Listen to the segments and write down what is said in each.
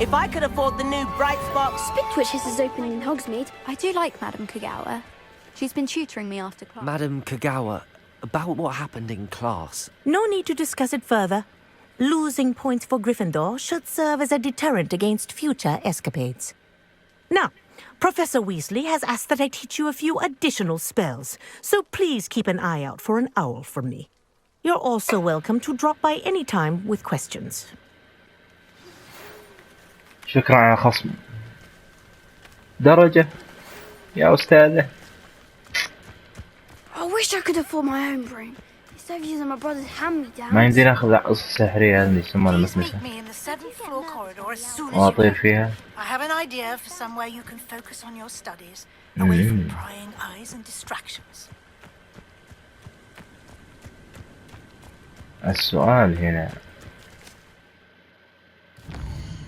If I could afford the new Bright Spark... Spintwitches is opening in Hogsmeade. I do like Madame Kagawa. She's been tutoring me after class. Madame Kagawa, about what happened in class. No need to discuss it further. Losing points for Gryffindor should serve as a deterrent against future escapades. Now, Professor Weasley has asked that I teach you a few additional spells, so please keep an eye out for an owl from me. You're also welcome to drop by any time with questions. شكرا على خصم درجة يا أستاذة. I wish I could afford my own broom. Instead of using my brother's hand-me-downs. ما يمديني أخذ العصا السحرية هذه يسمونها المسمسة وأطير فيها. I have an idea for somewhere you can focus on your studies, away from prying eyes and distractions. السؤال هنا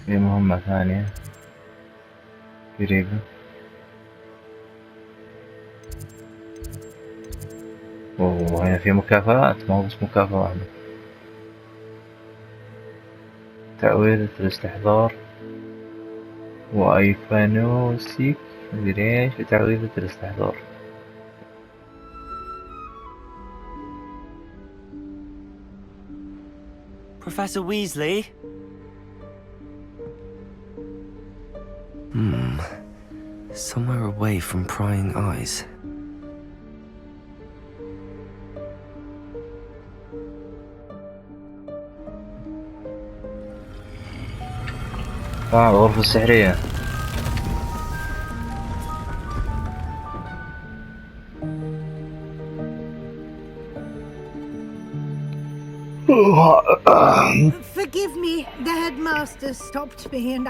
في مهمة ثانية قريبة. هنا في مكافآت، ما هو بس مكافأة واحدة. تعويضة الاستحضار وأيفانوسيك مدري ايش لتعويضة الاستحضار. Professor Weasley? Somewhere away from prying eyes. الغرفة السحرية. Forgive me, the headmaster stopped me and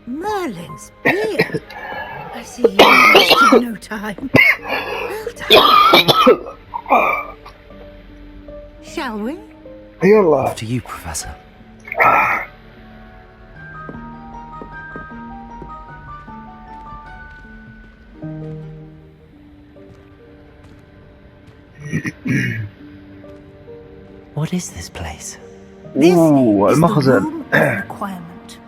Merlin's beard. I see you wasted no time. Well done. Shall we? يلا. To you, Professor. What is this place? This is المخزن. the room of requirement.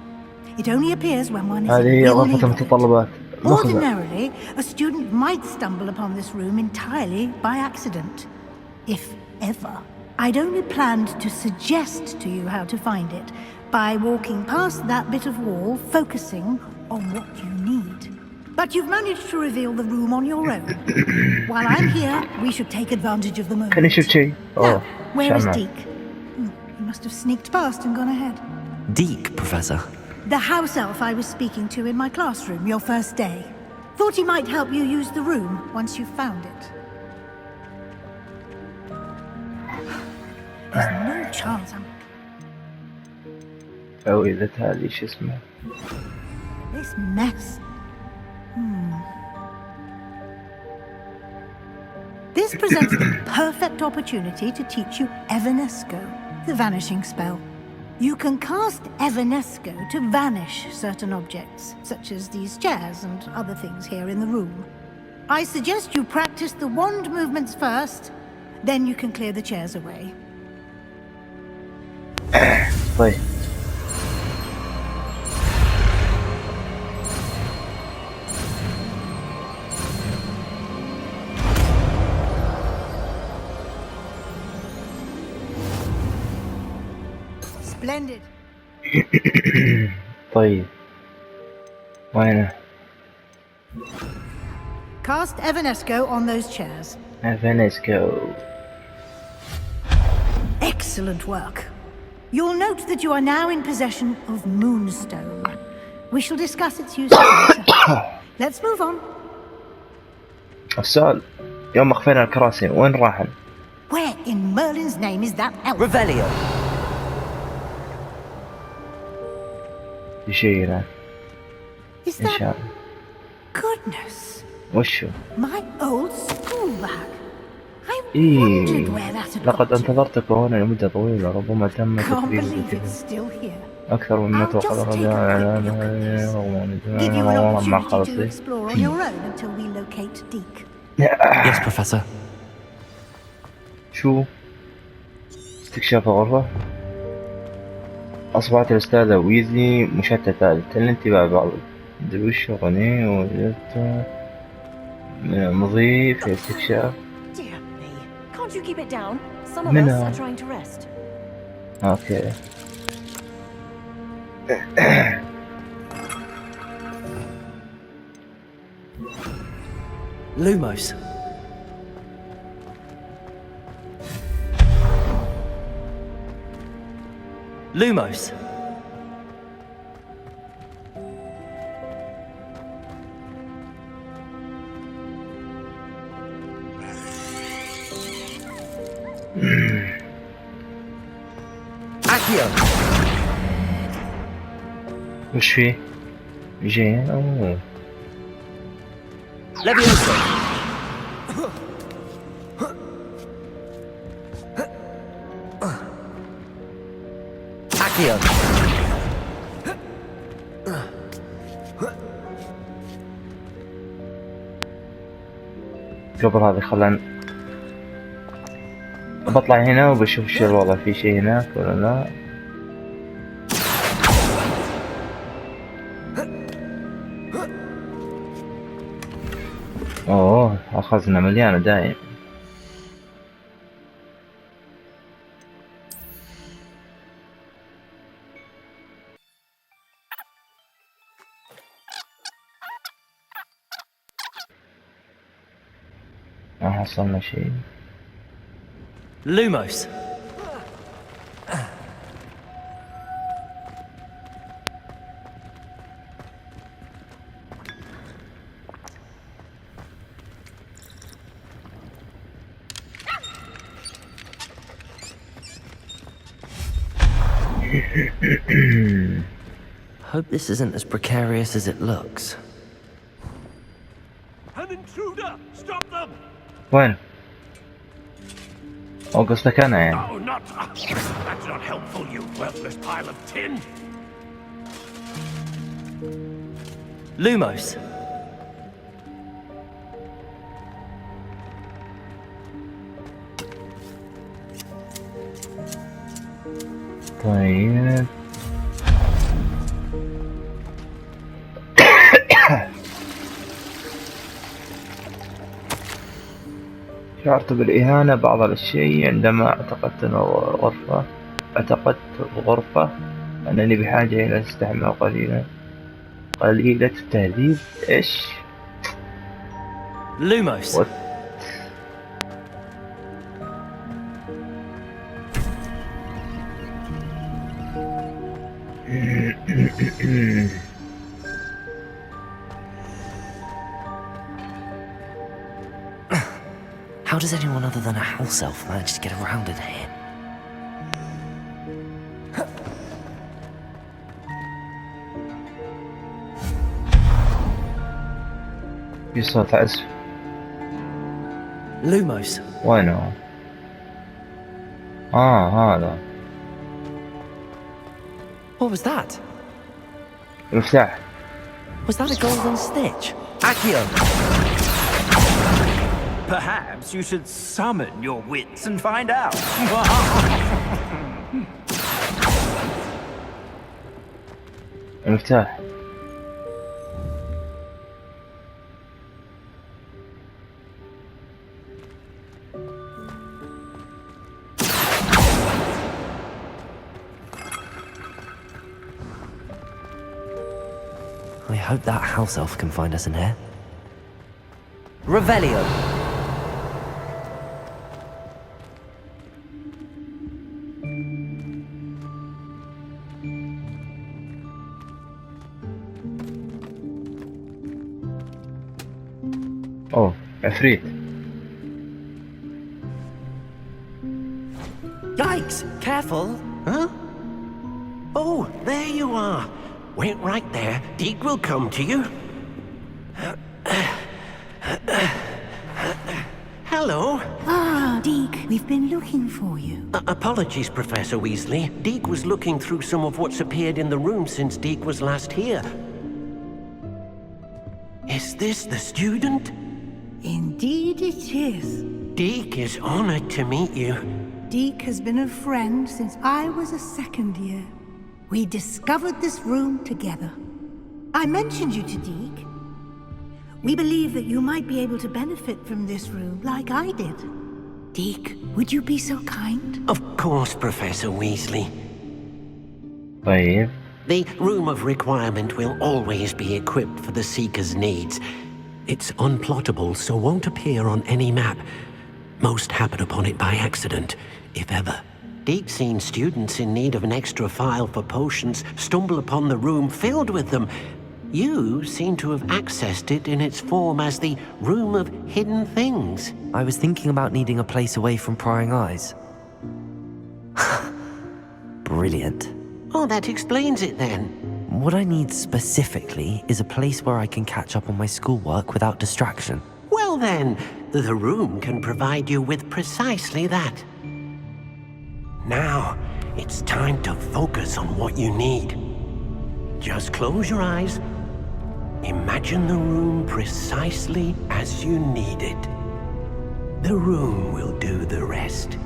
It only appears when one is هذه هي really غرفة المتطلبات. المخزن. Ordinarily, a student might stumble upon this room entirely by accident. If ever. I'd only planned to suggest to you how to find it by walking past that bit of wall, focusing on what you need. But you've managed to reveal the room on your own. While I'm here, we should take advantage of the moment. خليني أشوف شيء. Now, where is Deke? He must have sneaked past and gone ahead. Deke, Professor. The house elf I was speaking to in my classroom your first day. Thought he might help you use the room once you found it. There's no chance I'm... تعويذة هذه شو اسمها؟ This mess. This presents the perfect opportunity to teach you Evanesco, the vanishing spell. You can cast Evanesco to vanish certain objects, such as these chairs and other things here in the room. I suggest you practice the wand movements first, then you can clear the chairs away. طيب. Splendid. طيب. وينه؟ Cast Evanesco on those chairs. Evanesco. Excellent work. You'll note that you are now in possession of Moonstone. We shall discuss its use later. Let's move on. السؤال يوم أخفينا الكراسي وين راحن؟ Where in Merlin's name is that elf? Revelio. شيء هنا. Is إن شاء that... الله. Goodness. وشو؟ My old school bag. I إيه. wondered where that had لقد got to. انتظرتك هنا لمدة طويلة، ربما تم Can't تكرير believe كذا it's still here. أكثر مما I'll just توقع. take a quick look at this. Give you an opportunity to explore on your own until we locate Deke. Yes, Professor. شو؟ استكشاف الغرفة. أصبحت الأستاذة ويزلي مشتتة الانتباه بعض درويش غني وجدت من المضي في استكشاف. Dear me, can't you keep it down? Some of us are trying to rest. أوكي. Lumos. Lumos. Accio. وش فيه؟ جاي أوه. Levioso. Accio. قبل هذا خلنا بطلع هنا وبشوف شو الوضع، في شيء هناك ولا لا. اوه الخزنة مليانة دايم. ما حصلنا شيء. Lumos. Hope this isn't as precarious as it looks. An intruder! Stop them! وين؟ أو قصدك أنا يعني. Oh, not... That's not helpful, you worthless pile of tin! Lumos. طيب شعرت بالإهانة بعض الشيء عندما اعتقدت الغرفة أنني بحاجة إلى استحمام قليلة التهذيب. إيش؟ Lumos. How does anyone other than a house elf manage to get around in here? في صوت عزف. Lumos. وينه؟ هذا. What was that? المفتاح. Was that a golden stitch? Accio. Perhaps you should summon your wits and find out. المفتاح. I hope that house elf can find us in here. Revelio. أوه عفريت. Yikes! Careful! Huh? Oh, there you are. Wait right there. Deke will come to you. Hello. Ah, Deke, we've been looking for you. Apologies, Professor Weasley. Deke was looking through some of what's appeared in the room since Deke was last here. Is this the student? Indeed it is. Deke is honored to meet you. Deke has been a friend since I was a second year. We discovered this room together. I mentioned you to Deke. We believe that you might be able to benefit from this room like I did. Deke, would you be so kind? Of course, Professor Weasley. طيب. The Room of Requirement will always be equipped for the Seeker's needs. It's unplottable, so won't appear on any map. Most happen upon it by accident, if ever. Deke's seen students in need of an extra file for potions stumble upon the room filled with them. You seem to have accessed it in its form as the Room of Hidden Things. I was thinking about needing a place away from prying eyes. Brilliant. Oh, that explains it then. What I need specifically is a place where I can catch up on my schoolwork without distraction. Well then, the room can provide you with precisely that. Now, it's time to focus on what you need. Just close your eyes. Imagine the room precisely as you need it. The room will do the rest.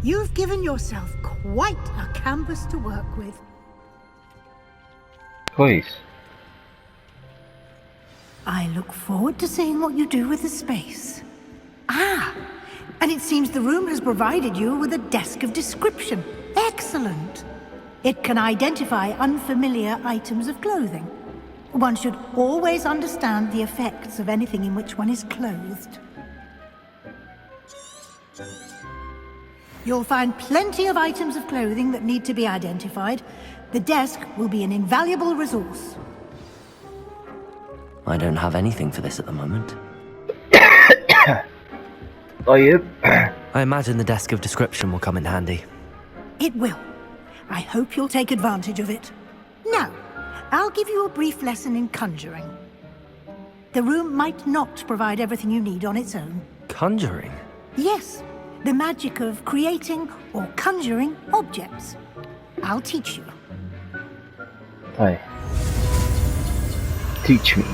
You've given yourself quite a canvas to work with. كويس. I look forward to seeing what you do with the space. Ah, and it seems the room has provided you with a desk of description. Excellent. It can identify unfamiliar items of clothing. One should always understand the effects of anything in which one is clothed. You'll find plenty of items of clothing that need to be identified. The desk will be an invaluable resource. I don't have anything for this at the moment. طيب. I imagine the desk of description will come in handy. It will. I hope you'll take advantage of it. Now, I'll give you a brief lesson in conjuring. The room might not provide everything you need on its own. Conjuring? Yes, the magic of creating or conjuring objects. I'll teach you. طيب. Teach me.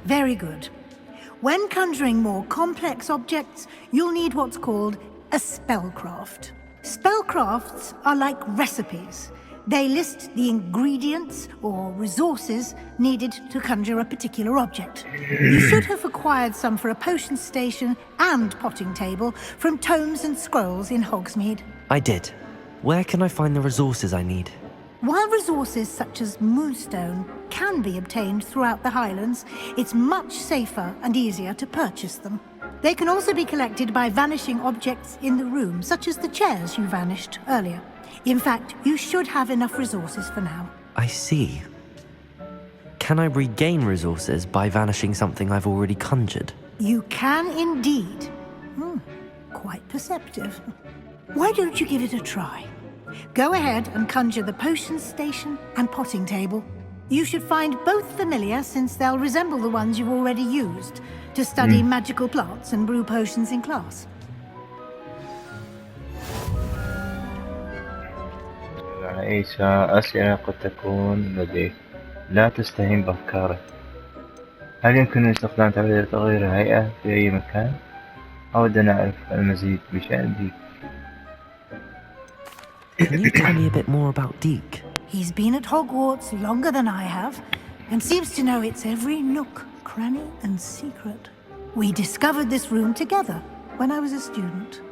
Very good. When conjuring more complex objects, you'll need what's called a spellcraft. Spellcrafts are like recipes. They list the ingredients or resources needed to conjure a particular object. You should have acquired some for a potion station and potting table from tomes and scrolls in Hogsmeade. I did. Where can I find the resources I need? While resources such as moonstone can be obtained throughout the Highlands, it's much safer and easier to purchase them. They can also be collected by vanishing objects in the room, such as the chairs you vanished earlier. In fact, you should have enough resources for now. I see. Can I regain resources by vanishing something I've already conjured? You can indeed. Quite perceptive. Why don't you give it a try? Go ahead and conjure the potion station and potting table. You should find both familiar, since they'll resemble the ones you've already used to study magical plants and brew potions in class. عيسى، أسئلة قد تكون لديك. لا تستهين بأفكارك. هل يمكن استخدام تعبير تغيير الهيئة في أي مكان؟ أود أن أعرف المزيد بشأن ديك. Can you tell me a bit more about Deke? He's been at Hogwarts longer than I have, and seems to know its every nook, cranny, and secret. We discovered this room together when I was a student.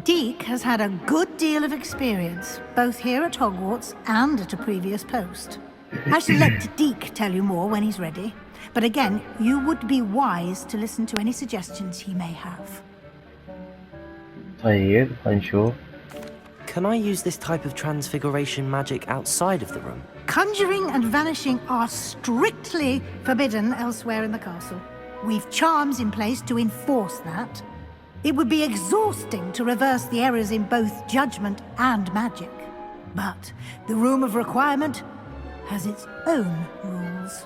Deke has had a good deal of experience, both here at Hogwarts and at a previous post. I shall let Deke tell you more when he's ready. But again, you would be wise to listen to any suggestions he may have. طيب خلينا نشوف. Can I use this type of transfiguration magic outside of the room? Conjuring and vanishing are strictly forbidden elsewhere in the castle. We've charms in place to enforce that. It would be exhausting to reverse the errors in both judgment and magic. But the Room of Requirement has its own rules.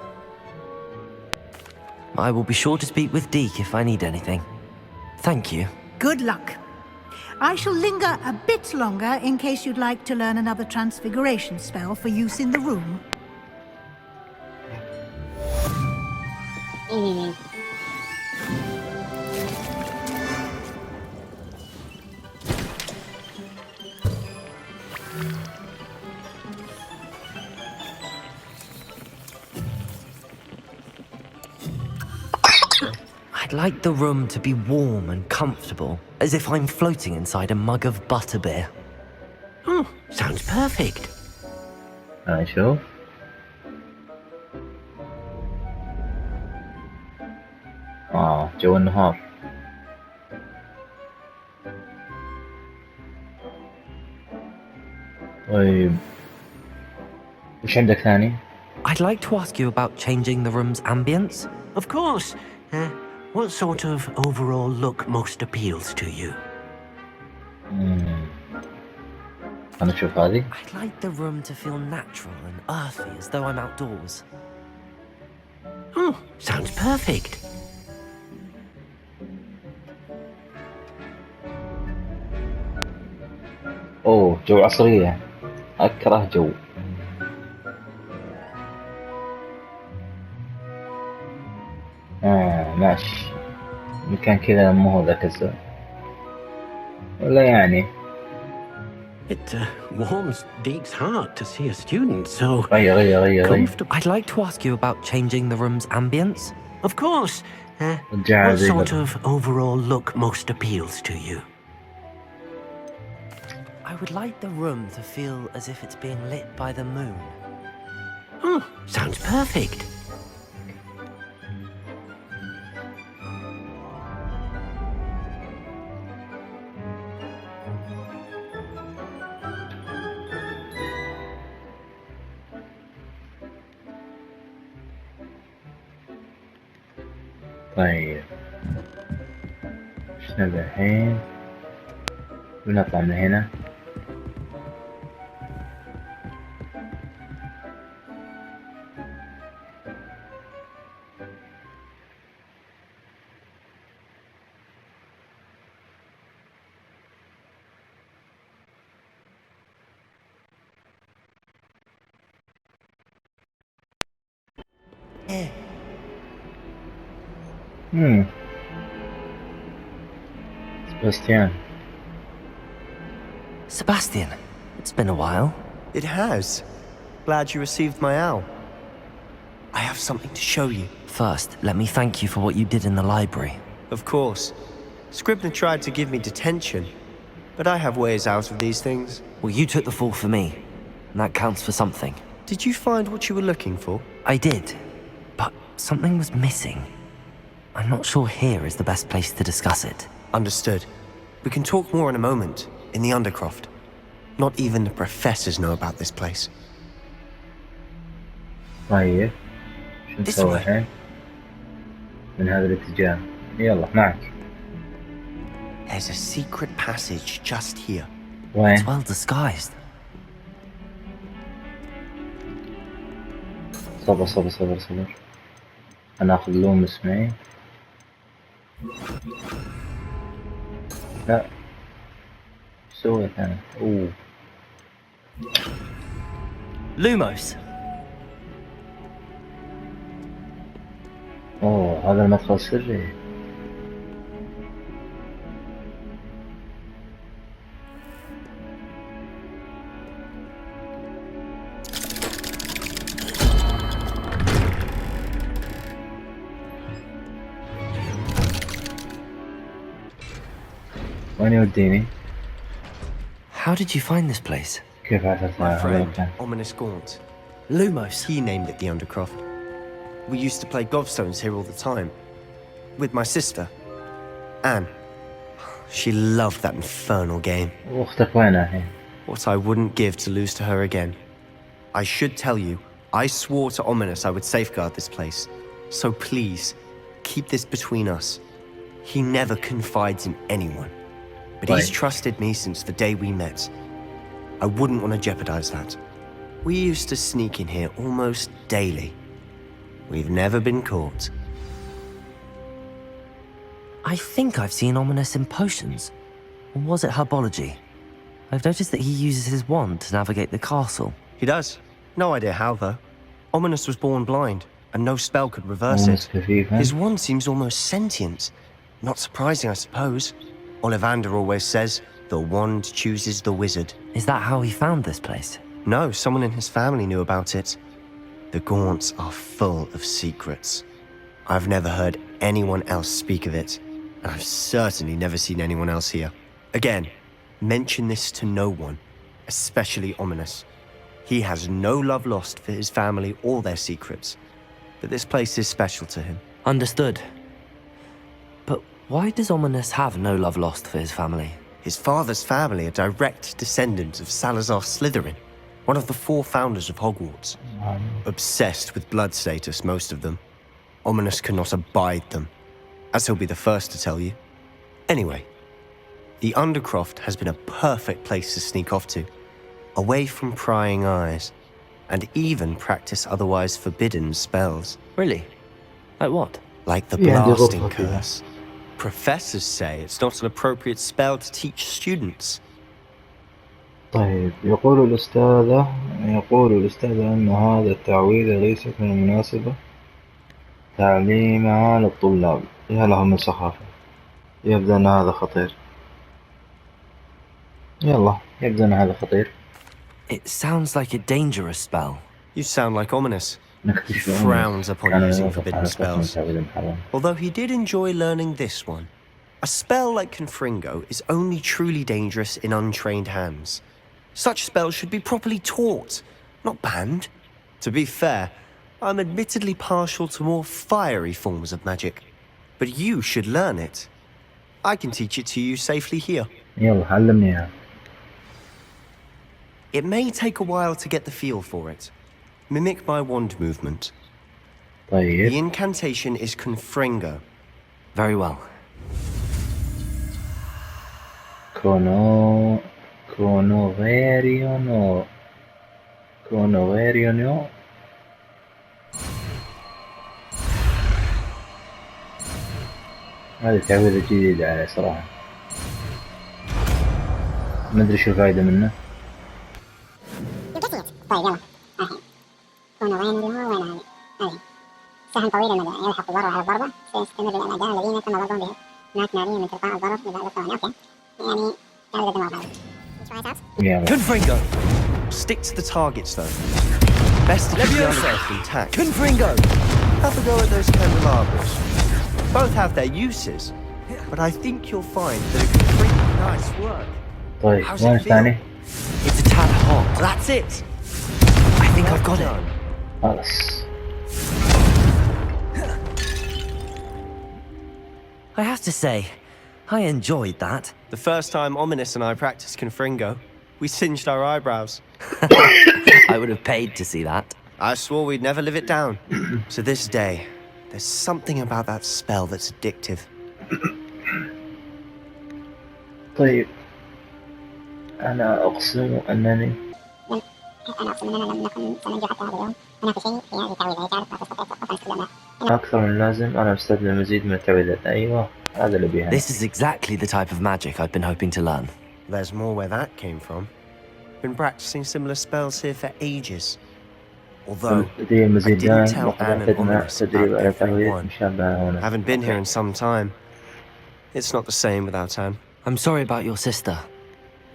I will be sure to speak with Deke if I need anything. Thank you. Good luck. I shall linger a bit longer in case you'd like to learn another transfiguration spell for use in the room. I'd like the room to be warm and comfortable, as if I'm floating inside a mug of butterbeer. Oh, sounds perfect. نشوف. جو النهار. طيب وش عندك ثاني؟ I'd like to ask you about changing the room's ambience. Of course. What sort of overall look most appeals to you? أنا أشوف هذه. I'd like the room to feel natural and earthy, as though I'm outdoors. Oh, sounds perfect. أوه جو عصرية. أكره جو. ماشي. مكان كذا مو هو ذاك الزود. ولا يعني. It warms Deke's heart to see a student so غير. comfortable. I'd like to ask you about changing the room's ambience. Of course. What sort of overall look most appeals to you? I would like the room to feel as if it's being lit by the moon. Oh, sounds perfect. طيب ايش نبي الحين؟ ونطلع من هنا. Sebastian, it's been a while. It has. Glad you received my owl. I have something to show you. First, let me thank you for what you did in the library. Of course. Scribner tried to give me detention, but I have ways out of these things. Well, you took the fall for me, and that counts for something. Did you find what you were looking for? I did, but something was missing. I'm not sure here is the best place to discuss it. Understood. We can talk more in a moment, in the Undercroft. Not even the professors know about this place. طيب شو نسوي الحين؟ من هذا الاتجاه. يلا معك. There's a secret passage just here. وين؟ It's well disguised. صبر. أنا آخذ لون اسمعي. لا. شو سويت أنا؟ Lumos. هذا المدخل السري. وين يوديني؟ How did you find this place? كيف عثرت My على هذا friend, المكان؟ Ominous Gaunt. Lumos. He named it the Undercroft. We used to play gobstones here all the time. With my sister, Anne. She loved that infernal game. واختك وينها الحين؟ What I wouldn't give to lose to her again. I should tell you, I swore to Ominous I would safeguard this place. So please, keep this between us. He never confides in anyone. But he's trusted me since the day we met. I wouldn't want to jeopardize that. We used to sneak in here almost daily. We've never been caught. I think I've seen Ominous in potions. Or was it herbology? I've noticed that he uses his wand to navigate the castle. He does. No idea how, though. Ominous was born blind, and no spell could reverse it. His wand seems almost sentient. Not surprising, I suppose. Ollivander always says, the wand chooses the wizard. Is that how he found this place? No, someone in his family knew about it. The Gaunts are full of secrets. I've never heard anyone else speak of it, and I've certainly never seen anyone else here. Again, mention this to no one, especially Ominous. He has no love lost for his family or their secrets, but this place is special to him. Understood. But why does Ominous have no love lost for his family? His father's family are direct descendants of Salazar Slytherin, one of the 4 founders of Hogwarts. Obsessed with blood status, most of them. Ominous cannot abide them, as he'll be the first to tell you. Anyway, the Undercroft has been a perfect place to sneak off to, away from prying eyes, and even practice otherwise forbidden spells. Really? Like what? Like the blasting curse. Professors say it's not an appropriate spell to teach students. طيب يقول الأستاذ أن هذا التعويذ ليست من المناسبة تعليمها للطلاب. يا له من سخافة. يبدو أن هذا خطير. يلا يبدو أن هذا خطير. It sounds like a dangerous spell. You sound like Ominous. He frowns upon using forbidden spells. Although he did enjoy learning this one. A spell like Confringo is only truly dangerous in untrained hands. Such spells should be properly taught, not banned. To be fair, I'm admittedly partial to more fiery forms of magic. But you should learn it. I can teach it to you safely here. يلا علمنيها. It may take a while to get the feel for it. Mimic my wand movement. طيب. The incantation is Confringo. Very well. كونوغيريونو. هذه تعويذة جديدة علي صراحة. ما أدري شو الفائدة منه. طيب يلا الحين كونوغيريونو وين هذه؟ سهم طويل المدى يلحق الضرر على الضربة سيستمر الأعداء الذين تم ضربهم بهم هناك نارية من تلقاء الضرر لبعض الثواني. أوكي يعني تعويذة دمار هذه. Confringo! Stick to the targets though. Best to keep the Undercroft intact. Confringo! Have a go at those candelabras. Both have their uses, but I think you'll find that it could bring nice work. طيب وين الثاني؟ It's a tad hot. That's it! I think I've got it. خلاص. I have to say, I enjoyed that. The first time Ominous and I practiced Confringo, we singed our eyebrows. I would have paid to see that. I swore we'd never live it down. To this day, there's something about that spell that's addictive. طيب أنا أقسم أنني لم نكن سننجو حتى هذا اليوم. هناك شيء في هذه التعويذة يجعلك لا تستطيع توقفا استخدامها. أكثر من اللازم. أنا مستعد للمزيد من التعويذات. أيوة هذا اللي بيها. This is exactly the type of magic I've been hoping to learn. There's more where that came from. Been practicing similar spells here for ages. Although, I didn't tell Anne and Ominous about every one. Haven't been here in some time. It's not the same without Anne. I'm sorry about your sister.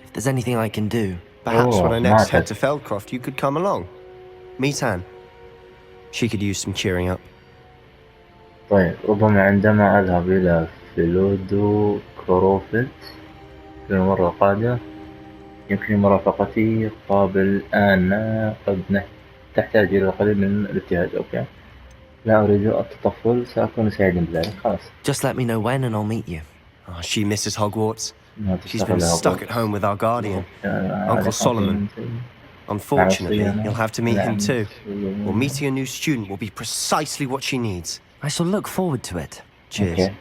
If there's anything I can do... Perhaps when I next head to Feldcroft, you could come along. Meet Anne. She could use some cheering up. طيب ربما عندما أذهب إلى فيلودو كروفيت في المرة القادمة يمكن مرافقتي قابل أن قد تحتاج إلى القليل من الابتهاج. أوكي لا أريد التطفل، سأكون سعيدا بذلك. خلاص. Just let me know when and I'll meet you. Oh, she misses Hogwarts. She's been stuck at home with our guardian, Uncle Solomon. Unfortunately, you'll have to meet him too. Well, meeting a new student will be precisely what she needs. I shall look forward to it. Cheers. Okay.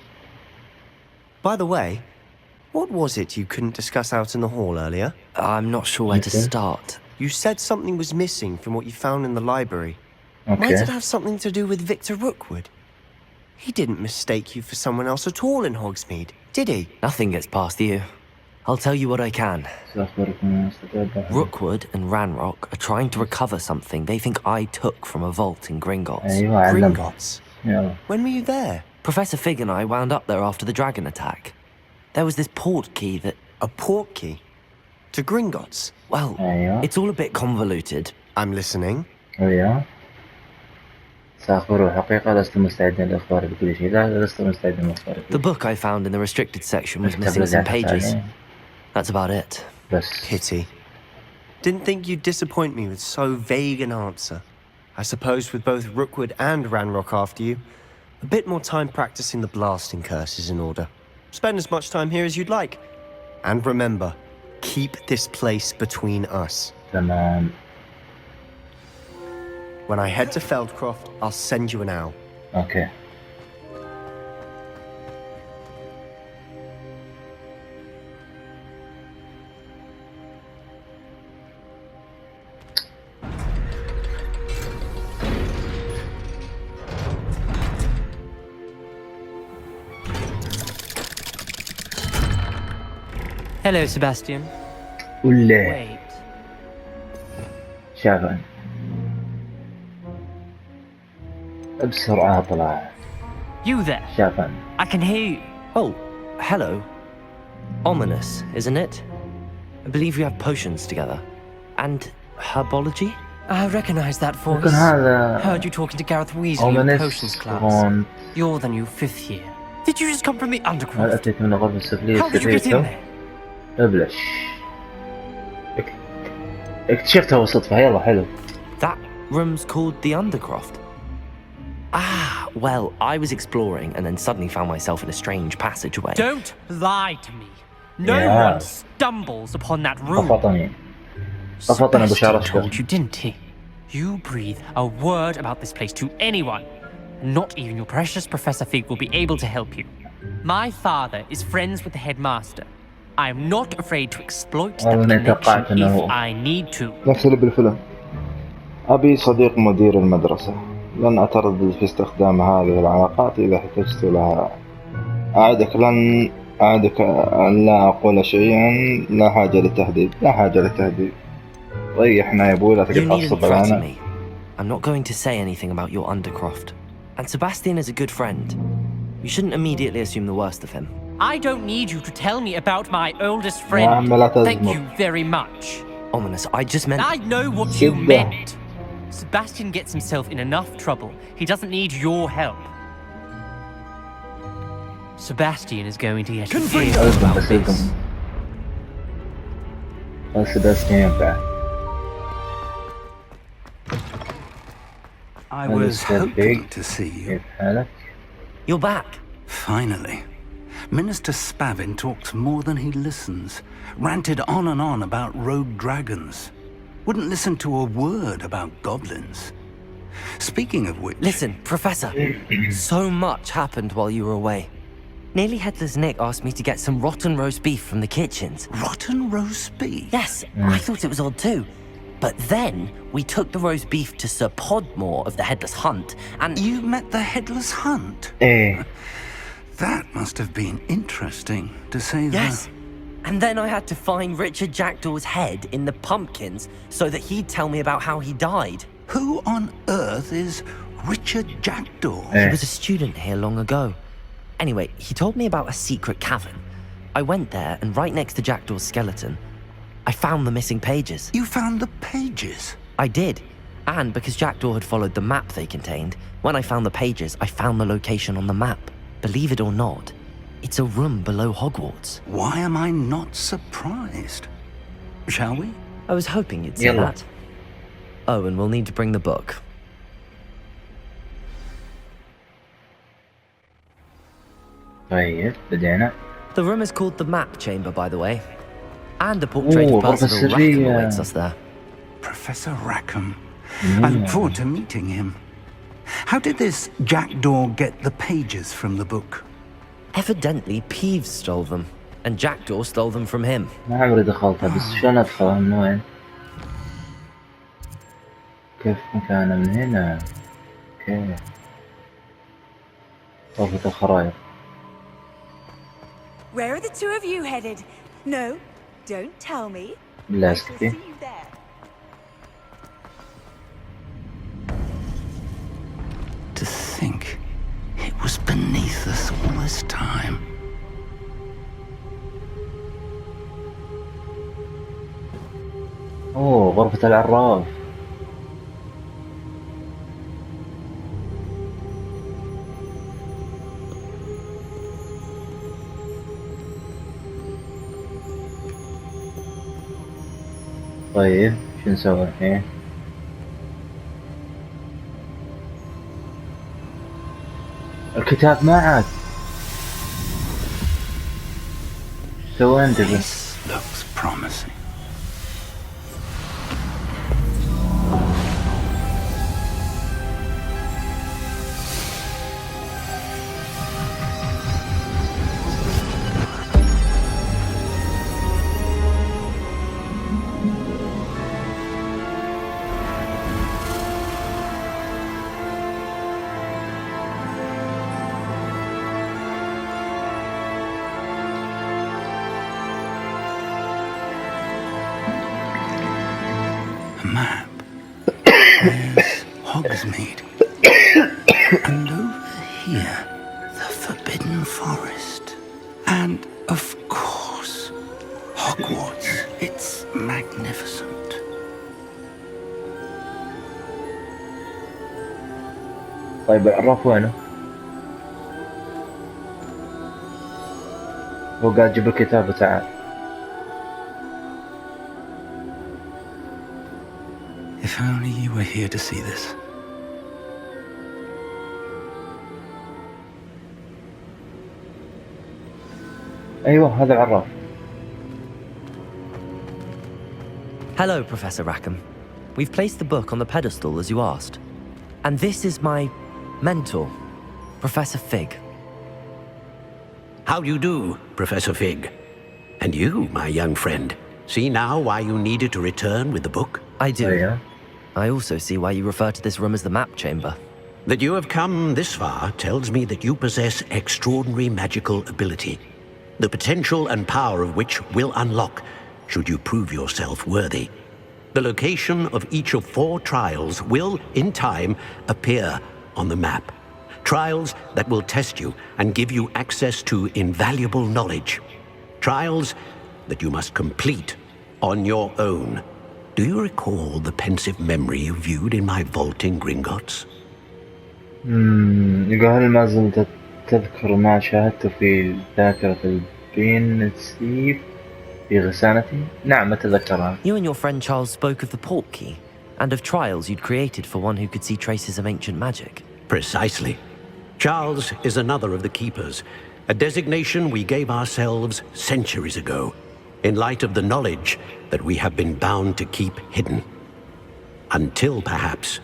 By the way, what was it you couldn't discuss out in the hall earlier? I'm not sure where to start. You said something was missing from what you found in the library. Okay. Might it have something to do with Victor Rookwood? He didn't mistake you for someone else at all in Hogsmeade, did he? Nothing gets past you. I'll tell you what I can. Rookwood and Ranrock are trying to recover something they think I took from a vault in Gringotts. Gringotts? Yeah. When were you there? Professor Fig and I wound up there after the dragon attack. There was this port key that... A port key? To Gringotts? Well, it's all a bit convoluted. I'm listening. أيوة. سأخبره الحقيقة. لست مستعدا لإخباره بكل شيء. لا، لست مستعدا لإخباره. The book I found in the restricted section was missing some pages. That's about it. Pity. Didn't think you'd disappoint me with so vague an answer. I suppose with both Rookwood and Ranrock after you, a bit more time practicing the blasting curse is in order. Spend as much time here as you'd like. And remember, keep this place between us. تمام. When I head to Feldcroft, I'll send you an owl. Okay. Hello, Sebastian. ولا. Wait. شافن. بسرعة طلع. You there? شافن. I can hear you. Oh, hello. Ominous, isn't it? I believe we have potions together. And herbology? I recognize that voice. Heard you talking to Gareth Weasley in potions class. You're the new 5th year. Did you just come from the underground? أتيت من الغرفة السفلية. How did you get in there? ابلش. اكتشفتها بالصدفة. يلا حلو. That room's called the Undercroft. Ah, well, I was exploring and then suddenly found myself in a strange passageway. Don't lie to me. No one stumbles upon that room. Sebastian told you, didn't he? You breathe a word about this place to anyone. Not even your precious Professor Fig will be able to help you. My father is friends with the headmaster. I am not afraid to exploit that connection if I need to. نفس اللي بالفيلم. أبي صديق مدير المدرسة. لن أتردد في استخدام هذه العلاقات إذا احتجت لها. أعدك أن لا أقول شيئا. لا حاجة للتهديد. لا حاجة للتهديد. ريحنا يا أبوي لا تتعصب علينا. I'm not going to say anything about your Undercroft. And Sebastian is a good friend. You shouldn't immediately assume the worst of him. I don't need you to tell me about my oldest friend. Thank you very much. Ominous, I just meant... I know what you meant. Sebastian gets himself in enough trouble. He doesn't need your help. Sebastian is going to get confused about this. Sebastian back. I was hoping to see you. You're back. Finally. Minister Spavin talks more than he listens. Ranted on and on about rogue dragons. Wouldn't listen to a word about goblins. Speaking of which... Listen, Professor. So much happened while you were away. Nearly Headless Nick asked me to get some rotten roast beef from the kitchens. Rotten roast beef? Yes, I thought it was odd too. But then we took the roast beef to Sir Podmore of the Headless Hunt and... You met the Headless Hunt? That must have been interesting, to say the... Yes. And then I had to find Richard Jackdaw's head in the pumpkins so that he'd tell me about how he died. Who on earth is Richard Jackdaw? He was a student here long ago. Anyway, he told me about a secret cavern. I went there, and right next to Jackdaw's skeleton, I found the missing pages. You found the pages? I did. And because Jackdaw had followed the map they contained, when I found the pages, I found the location on the map. Believe it or not, it's a room below Hogwarts. Why am I not surprised? Shall we? I was hoping you'd say that. Oh, and we'll need to bring the book. طيب بدينا. The room is called the map chamber, by the way. And a portrait of Percival Rackham awaits us there. Professor Rackham. I look forward to meeting him. How did this jackdaw get the pages from the book? Evidently, Peeves stole them, and Jackdaw stole them from him. ما عمري دخلتها بس شلون ادخل من وين؟ كيف مكانه من هنا؟ اوكي. غرفة الخرائط. Where are the two of you headed? No, don't tell me. لا اسكتي. To think it was beneath us all this time. اوه غرفة العراف. طيب شو نسوي الحين؟ الكتاب ما عاد. سوى انت بس. This looks promising. Map. There's Hogsmeade. And over here, the Forbidden Forest. And, of course, Hogwarts. It's magnificent. طيب العراف وينه؟ هو قاعد جيب الكتاب وتعال. If only you were here to see this. أيوة هذا العراف. Hello, Professor Rackham. We've placed the book on the pedestal as you asked. And this is my mentor, Professor Fig. How do you do, Professor Fig? And you, my young friend, see now why you needed to return with the book? I do. Oh, yeah? I also see why you refer to this room as the map chamber. That you have come this far tells me that you possess extraordinary magical ability, the potential and power of which will unlock should you prove yourself worthy. The location of each of 4 trials will, in time, appear on the map. Trials that will test you and give you access to invaluable knowledge. Trials that you must complete on your own. Do you recall the pensive memory you viewed in my vault in Gringotts? يقول هل ما زلت تذكر ما شاهدته في ذاكرة البين ستيف في غسانتي؟ نعم أتذكرها. You and your friend Charles spoke of the port key and of trials you'd created for one who could see traces of ancient magic. Precisely. Charles is another of the Keepers, a designation we gave ourselves centuries ago, in light of the knowledge that we have been bound to keep hidden. Until perhaps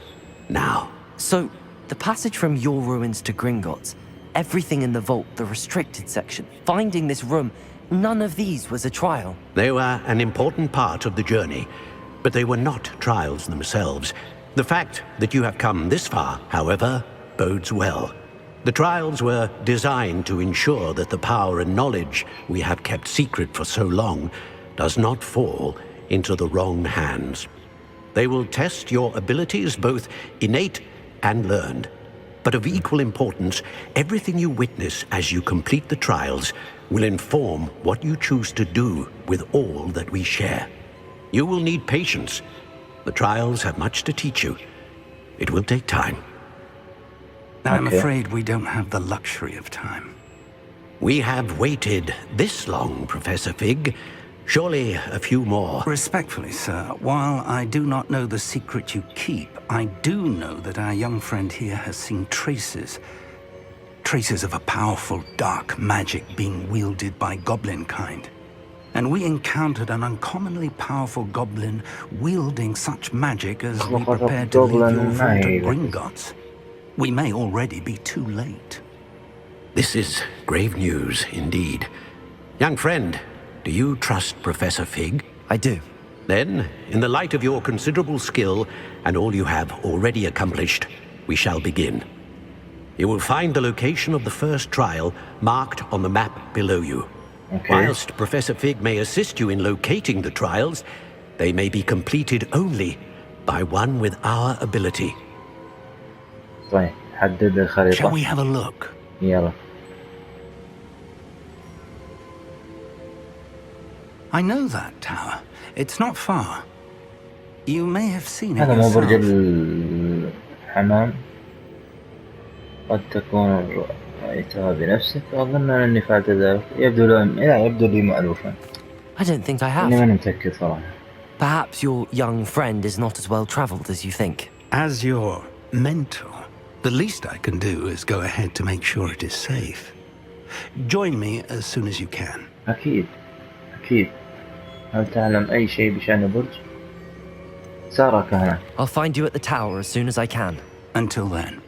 now. So, the passage from your ruins to Gringotts, everything in the vault, the restricted section, finding this room, none of these was a trial. They were an important part of the journey, but they were not trials themselves. The fact that you have come this far, however, bodes well. The trials were designed to ensure that the power and knowledge we have kept secret for so long does not fall into the wrong hands. They will test your abilities, both innate and learned. But of equal importance, everything you witness as you complete the trials will inform what you choose to do with all that we share. You will need patience. The trials have much to teach you. It will take time. I'm afraid we don't have the luxury of time. We have waited this long, Professor Fig. Surely a few more. Respectfully, sir, while I do not know the secret you keep, I do know that our young friend here has seen traces. traces of a powerful dark magic being wielded by goblin kind. And we encountered an uncommonly powerful goblin wielding such magic as we prepared to leave your vault at Gringotts. We may already be too late. This is grave news indeed. Young friend, do you trust Professor Fig? I do. Then, in the light of your considerable skill and all you have already accomplished, we shall begin. You will find the location of the first trial marked on the map below you. Okay. Whilst Professor Fig may assist you in locating the trials, they may be completed only by one with our ability. طيب حدد الخريطة. Shall we have a look? يلا. I know that tower. It's not far. You may have seen it هذا مو برج yourself. الحمام. قد تكون رأيتها بنفسك. أظن أني فعلت ذلك. يبدو لي مألوفا. I don't think I have. أني ماني متأكد صراحة. Perhaps your young friend is not as well travelled as you think. As your mentor, the least I can do is go ahead to make sure it is safe. Join me as soon as you can. أكيد. هل تعلم أي شيء بشأن البرج؟ سارك هنا. I'll find you at the tower as soon as I can. Until then,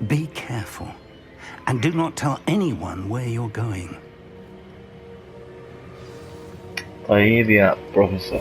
be careful and do not tell anyone where you're going. طيب يا بروفيسور.